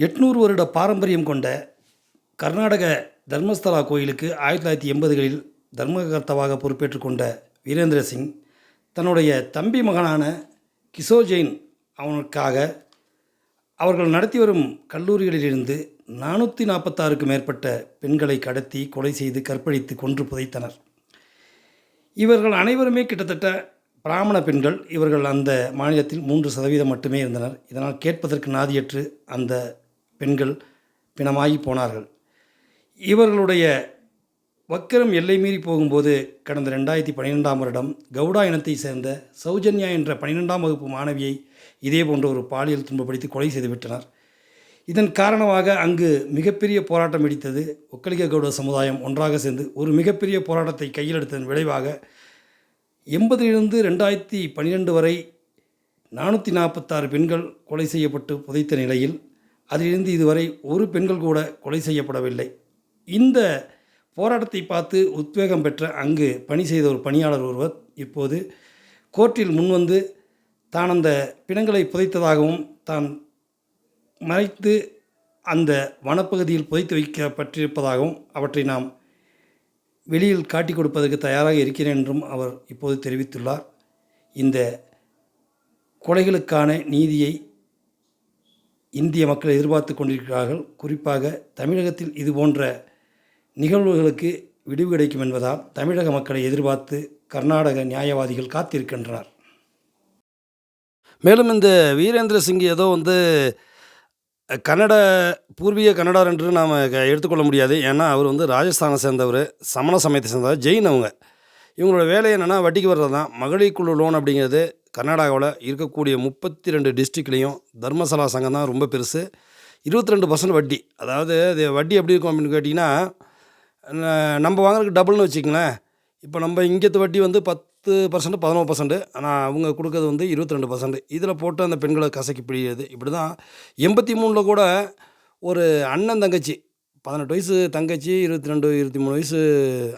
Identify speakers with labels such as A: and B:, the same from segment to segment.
A: 800 வருட பாரம்பரியம் கொண்ட கர்நாடக தர்மஸ்தலா கோயிலுக்கு 1980களில் தர்மகர்த்தாவாக பொறுப்பேற்றுக் கொண்ட வீரேந்திர சிங் தன்னுடைய தம்பி மகனான கிஷோர் ஜெயின் அவனுக்காக அவர்கள் நடத்தி வரும் கல்லூரிகளிலிருந்து 446க்கும் மேற்பட்ட பெண்களை கடத்தி கொலை செய்து கற்பழித்து கொன்று புதைத்தனர். இவர்கள் அனைவருமே கிட்டத்தட்ட பிராமண பெண்கள். இவர்கள் அந்த மாநிலத்தில் 3% மட்டுமே இருந்தனர். இதனால் கேட்பதற்கு நாதியற்று அந்த பெண்கள் பிணமாகி போனார்கள். இவர்களுடைய வக்கிரம் எல்லை மீறி போகும்போது கடந்த 2012ஆம் வருடம் கவுடா இனத்தை சேர்ந்த சௌஜன்யா என்ற 12ஆம் வகுப்பு மாணவியை இதே போன்ற ஒரு பாலியல் துன்பப்படுத்தி கொலை செய்துவிட்டனர். இதன் காரணமாக அங்கு மிகப்பெரிய போராட்டம் வெடித்தது. ஒக்கலிக கவுட சமுதாயம் ஒன்றாக சேர்ந்து ஒரு மிகப்பெரிய போராட்டத்தை கையில் எடுத்ததன் விளைவாக 80லிருந்து 2012 வரை 446 பெண்கள் கொலை செய்யப்பட்டு புதைத்த நிலையில் அதிலிருந்து இதுவரை ஒரு பெண்கள் கூட கொலை செய்யப்படவில்லை. இந்த போராட்டத்தை பார்த்து உத்வேகம் பெற்ற அங்கு பணி செய்த ஒரு பணியாளர் ஒருவர் இப்போது கோர்ட்டில் முன்வந்து தான் அந்த பிணங்களை புதைத்ததாகவும் தான் மறைத்து அந்த வனப்பகுதியில் புதைத்து வைக்கப்பட்டிருப்பதாகவும் அவற்றை நாம் வெளியில் காட்டி கொடுப்பதற்கு தயாராக இருக்கிறேன் என்றும் அவர் இப்போது தெரிவித்துள்ளார். இந்த கொலைகளுக்கான நீதியை இந்திய மக்கள் எதிர்பார்த்து கொண்டிருக்கிறார்கள். குறிப்பாக தமிழகத்தில் இதுபோன்ற நிகழ்வுகளுக்கு விடிவு கிடைக்கும் என்பதால் தமிழக மக்களை எதிர்பார்த்து கர்நாடக நியாயவாதிகள் காத்திருக்கின்றனர்.
B: மேலும் இந்த வீரேந்திர சிங் ஏதோ கன்னட பூர்வீக கன்னடார் என்று நாம் எடுத்துக்கொள்ள முடியாது. ஏன்னா அவர் ராஜஸ்தானை சேர்ந்தவர், சமண சமயத்தை சேர்ந்தவர், ஜெயின். இவங்களோட வேலை என்னென்னா வட்டிக்கு வர்றது தான். மகளிர் குழு லோன் அப்படிங்கிறது கர்நாடகாவில் இருக்கக்கூடிய 32 டிஸ்ட்ரிக்ட்லேயும் தர்மசலா சங்கம் தான் ரொம்ப பெருசு. 22% வட்டி. அதாவது அது வட்டி எப்படி இருக்கும் அப்படின்னு கேட்டிங்கன்னா, நம்ம வாங்குறதுக்கு டபுள்னு வச்சுக்கங்களேன். இப்போ நம்ம இங்கேத்து வட்டி 10%, 11%. ஆனால் அவங்க கொடுக்கறது 22%. இதில் போட்டு அந்த பெண்களை கசக்கி பிடிக்கிறது. இப்படி தான் 83ல் கூட ஒரு அண்ணன் தங்கச்சி, 18 வயசு தங்கச்சி, 22, 23 வயசு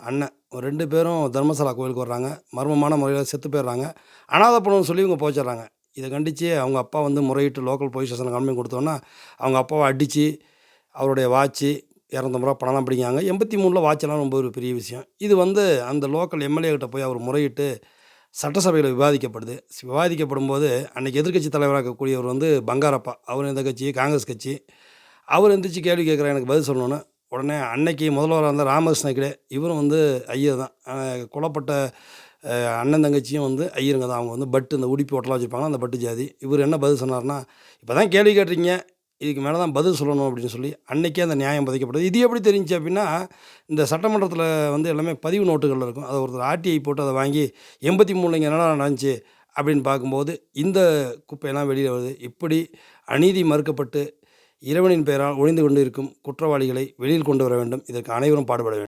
B: அண்ணன், 2 பேரும் தர்மசாலா கோயிலுக்கு வர்றாங்க. மர்மமான முறையில் செத்து போயிடுறாங்க. அனாதை பொண்ணுன்னு சொல்லி இவங்க போச்சிட்றாங்க. இதை கண்டித்து அவங்க அப்பா முறையிட்டு லோக்கல் போலீஸ் ஸ்டேஷனில் கம்ப்ளைண்ட் கொடுத்தோன்னா அவங்க அப்பாவை அடித்து அவருடைய வாட்சி 250 ரூபா பணம்லாம் பிடிக்காங்க. 83ல் வாட்செல்லாம் ரொம்ப ஒரு பெரிய விஷயம். இது அந்த லோக்கல் எம்எல்ஏ கிட்ட போய் அவர் முறையிட்டு சட்டசபையில் விவாதிக்கப்படுது. விவாதிக்கப்படும் போது அன்றைக்கி எதிர்க்கட்சி தலைவராக இருக்கக்கூடியவர் பங்காரப்பா, அவர் இந்த கட்சி காங்கிரஸ் கட்சி, அவர் எந்திரிச்சு கேள்வி கேட்குற எனக்கு பதில் சொல்லணுன்னு உடனே அன்னைக்கு முதல்வராக இருந்த ராமகிருஷ்ண ஹெக்டே, இவரும் ஐயர் தான். கொல்லப்பட்ட அண்ணன் தங்கச்சியும் ஐயருங்க தான். அவங்க பட்டு இந்த உடுப்பி ஒட்டலாம் வச்சுருப்பாங்க, அந்த பட்டு ஜாதி. இவர் என்ன பதில் சொன்னார்னா, இப்போ தான் கேள்வி கேட்டிருக்கீங்க, இதுக்கு மேலே தான் பதில் சொல்லணும் அப்படின்னு சொல்லி அன்றைக்கே அந்த நியாயம் பதிக்கப்பட்டது. இது எப்படி தெரிஞ்சு அப்படின்னா, இந்த சட்டமன்றத்தில் எல்லாமே பதிவு நோட்டுகளில் இருக்கும். அதை ஒருத்தர் ஆர்டிஐ போட்டு அதை வாங்கி 83ல் இங்கே என்னடா நடந்துச்சு அப்படின்னு பார்க்கும்போது இந்த குப்பையெல்லாம் வெளியில் வருது. இப்படி அநீதி மறுக்கப்பட்டு இறைவனின் பெயரால் ஒழிந்து கொண்டு இருக்கும் குற்றவாளிகளை வெளியில் கொண்டு வர வேண்டும். இதற்கு அனைவரும் பாடுபட வேண்டும்.